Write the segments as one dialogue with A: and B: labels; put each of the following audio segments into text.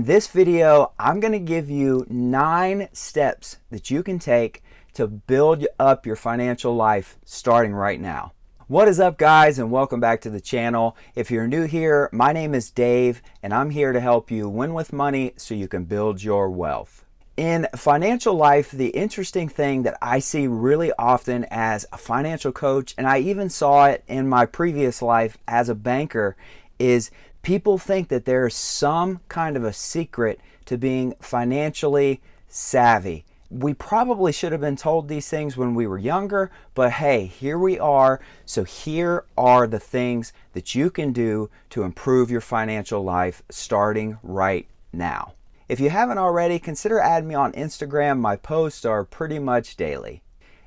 A: In this video, I'm going to give you 9 steps that you can take to build up your financial life starting right now. What is up, guys, and welcome back to the channel. If you're new here, my name is Dave and I'm here to help you win with money so you can build your wealth. In financial life, the interesting thing that I see really often as a financial coach, and I even saw it in my previous life as a banker, is people think that there's some kind of a secret to being financially savvy. We probably should have been told these things when we were younger, but hey, here we are. So here are the things that you can do to improve your financial life starting right now. If you haven't already, consider adding me on Instagram. My posts are pretty much daily.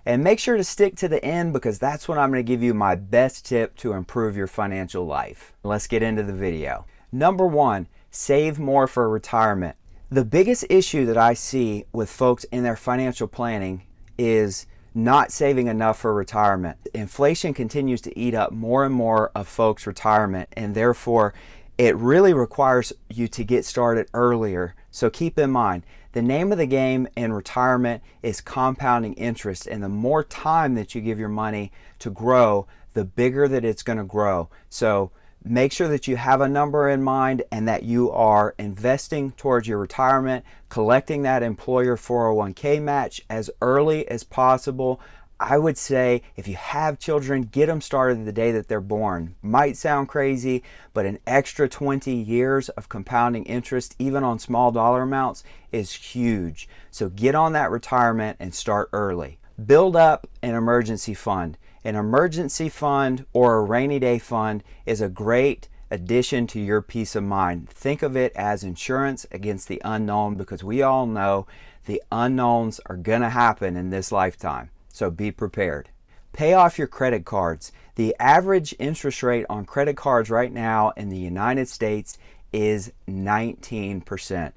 A: And make sure to stick to the end because that's when I'm going to give you my best tip to improve your financial life. Let's get into the video. Number 1, save more for retirement. The biggest issue that I see with folks in their financial planning is not saving enough for retirement. Inflation continues to eat up more and more of folks' retirement, and therefore it really requires you to get started earlier. So keep in mind, the name of the game in retirement is compounding interest, and the more time that you give your money to grow, the bigger that it's going to grow. So make sure that you have a number in mind and that you are investing towards your retirement, collecting that employer 401k match as early as possible. I would say if you have children, get them started the day that they're born. Might sound crazy, but an extra 20 years of compounding interest, even on small dollar amounts, is huge. So get on that retirement and start early. Build up an emergency fund. An emergency fund or a rainy day fund is a great addition to your peace of mind. Think of it as insurance against the unknown, because we all know the unknowns are going to happen in this lifetime. So be prepared. Pay off your credit cards. The average interest rate on credit cards right now in the United States is 19%.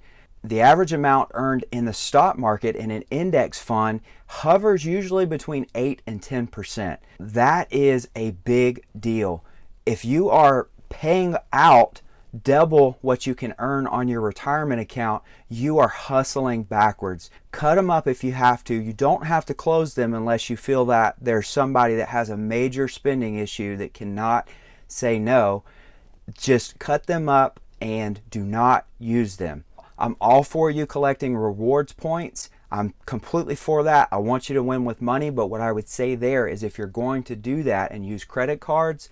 A: The average amount earned in the stock market in an index fund hovers usually between 8 and 10%. That is a big deal. If you are paying out double what you can earn on your retirement account, you are hustling backwards. Cut them up if you have to. You don't have to close them unless you feel that there's somebody that has a major spending issue that cannot say no. Just cut them up and do not use them. I'm all for you collecting rewards points. I'm completely for that. I want you to win with money, but what I would say there is if you're going to do that and use credit cards,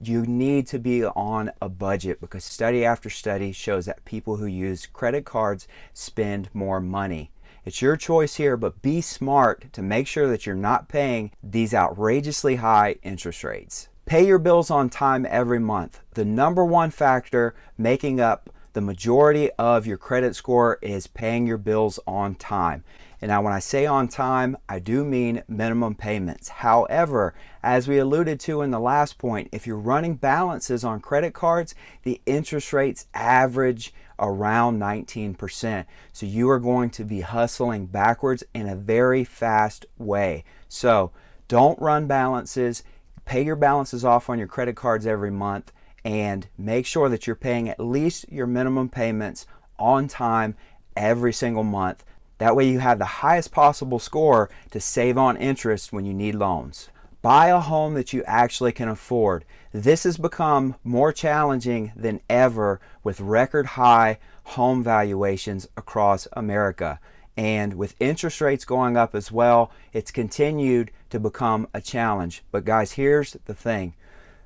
A: you need to be on a budget, because study after study shows that people who use credit cards spend more money. It's your choice here, but be smart to make sure that you're not paying these outrageously high interest rates. Pay your bills on time every month. The number one factor making up the majority of your credit score is paying your bills on time. And now when I say on time, I do mean minimum payments. However, as we alluded to in the last point, if you're running balances on credit cards, the interest rates average around 19%. So you are going to be hustling backwards in a very fast way. So don't run balances. Pay your balances off on your credit cards every month, and make sure that you're paying at least your minimum payments on time every single month. That way you have the highest possible score to save on interest when you need loans. Buy a home that you actually can afford. This has become more challenging than ever with record high home valuations across America. And with interest rates going up as well, it's continued to become a challenge. But guys, here's the thing.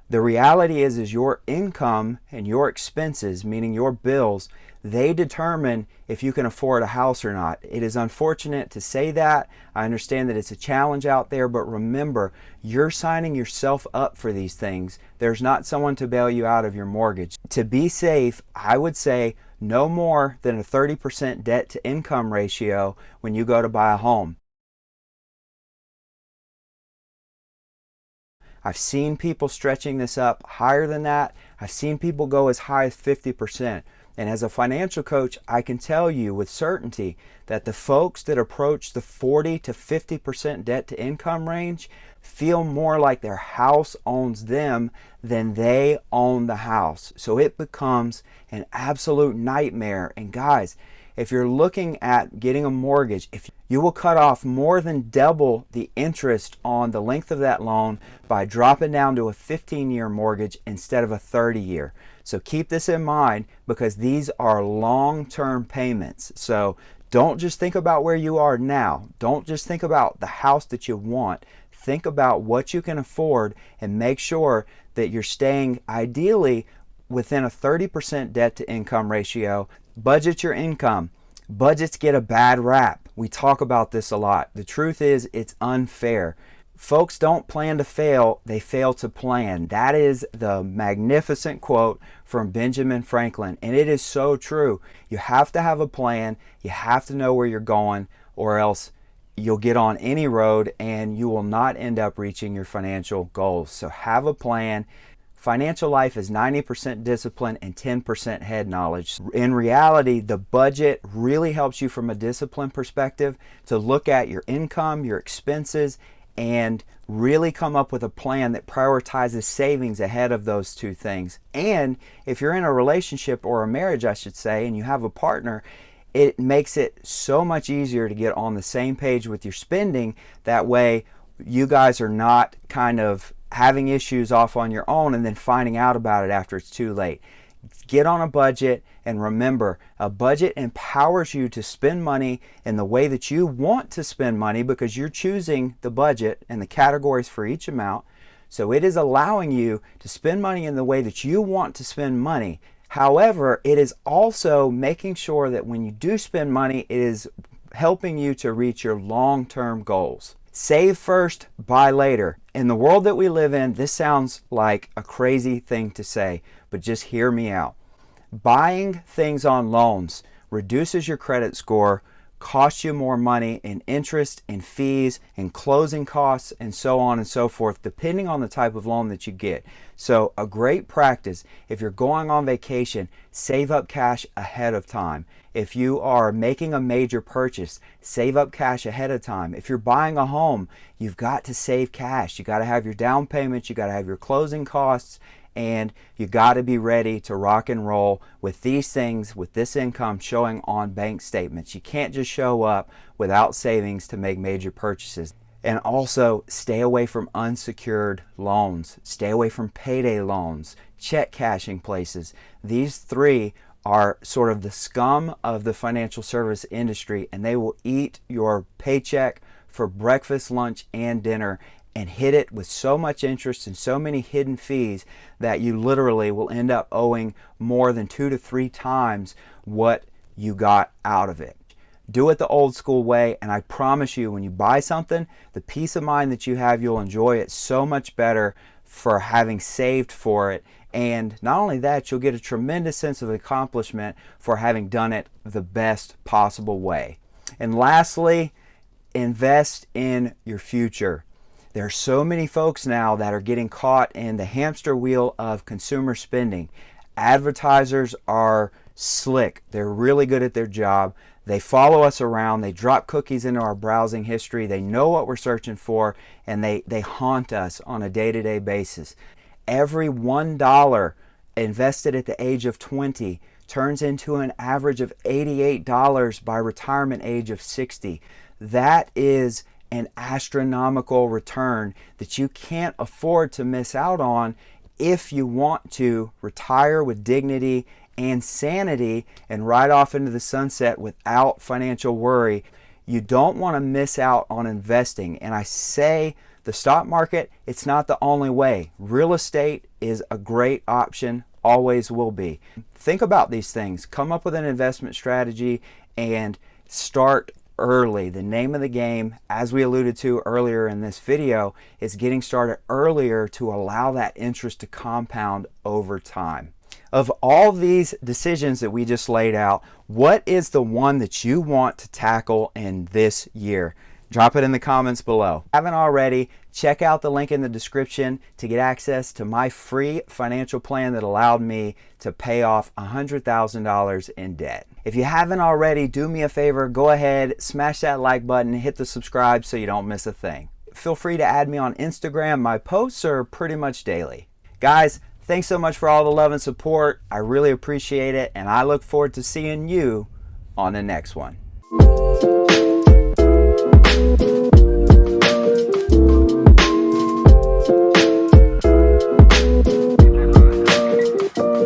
A: The reality is your income and your expenses, meaning your bills, they determine if you can afford a house or not. It is unfortunate to say that. I understand that it's a challenge out there, but remember, you're signing yourself up for these things. There's not someone to bail you out of your mortgage. To be safe, I would say no more than a 30% debt to income ratio when you go to buy a home. I've seen people stretching this up higher than that. I've seen people go as high as 50%. And as a financial coach, I can tell you with certainty that the folks that approach the 40 to 50% debt to income range feel more like their house owns them than they own the house. So it becomes an absolute nightmare. And guys, if you're looking at getting a mortgage, if you will cut off more than double the interest on the length of that loan by dropping down to a 15-year mortgage instead of a 30-year. So keep this in mind, because these are long-term payments. So don't just think about where you are now. Don't just think about the house that you want. Think about what you can afford and make sure that you're staying ideally within a 30% debt to income ratio. Budget your income. Budgets get a bad rap. We talk about this a lot. The truth is, it's unfair. Folks don't plan to fail, they fail to plan. That is the magnificent quote from Benjamin Franklin, and it is so true. You have to have a plan, you have to know where you're going, or else you'll get on any road and you will not end up reaching your financial goals. So have a plan. Financial life is 90% discipline and 10% head knowledge. In reality, the budget really helps you from a discipline perspective to look at your income, your expenses, and really come up with a plan that prioritizes savings ahead of those two things. And if you're in a relationship, or a marriage I should say, and you have a partner, it makes it so much easier to get on the same page with your spending. That way you guys are not kind of having issues off on your own and then finding out about it after it's too late. Get on a budget, and remember, a budget empowers you to spend money in the way that you want to spend money, because you're choosing the budget and the categories for each amount. So it is allowing you to spend money in the way that you want to spend money. However, it is also making sure that when you do spend money, it is helping you to reach your long-term goals. Save first, buy later. In the world that we live in, this sounds like a crazy thing to say, but just hear me out. Buying things on loans reduces your credit score, costs you more money in interest and fees and closing costs and so on and so forth, depending on the type of loan that you get. So a great practice, if you're going on vacation, save up cash ahead of time. If you are making a major purchase, save up cash ahead of time. If you're buying a home, you've got to save cash. You got to have your down payments, you got to have your closing costs, and you got to be ready to rock and roll with these things, with this income showing on bank statements. You can't just show up without savings to make major purchases. And also, stay away from unsecured loans. Stay away from payday loans, check cashing places. These three are sort of the scum of the financial service industry, and they will eat your paycheck for breakfast, lunch, and dinner, and hit it with so much interest and so many hidden fees that you literally will end up owing more than 2 to 3 times what you got out of it. Do it the old school way, and I promise you, when you buy something, the peace of mind that you have, you'll enjoy it so much better for having saved for it. And not only that, you'll get a tremendous sense of accomplishment for having done it the best possible way. And lastly, invest in your future. There are so many folks now that are getting caught in the hamster wheel of consumer spending. Advertisers are slick. They're really good at their job. They follow us around. They drop cookies into our browsing history. They know what we're searching for, and they haunt us on a day-to-day basis. Every $1 invested at the age of 20 turns into an average of $88 by retirement age of 60. That is an astronomical return that you can't afford to miss out on if you want to retire with dignity and sanity and ride off into the sunset without financial worry. You don't want to miss out on investing. And I say the stock market, it's not the only way. Real estate is a great option, always will be. Think about these things. Come up with an investment strategy and start early. The name of the game, as we alluded to earlier in this video, is getting started earlier to allow that interest to compound over time. Of all these decisions that we just laid out, what is the one that you want to tackle in this year? Drop it in the comments below. If you haven't already, check out the link in the description to get access to my free financial plan that allowed me to pay off $100,000 in debt. If you haven't already, do me a favor, go ahead, smash that like button, hit the subscribe so you don't miss a thing. feel free to add me on Instagram. My posts are pretty much daily. Guys, thanks so much for all the love and support. I really appreciate it, and I look forward to seeing you on the next one.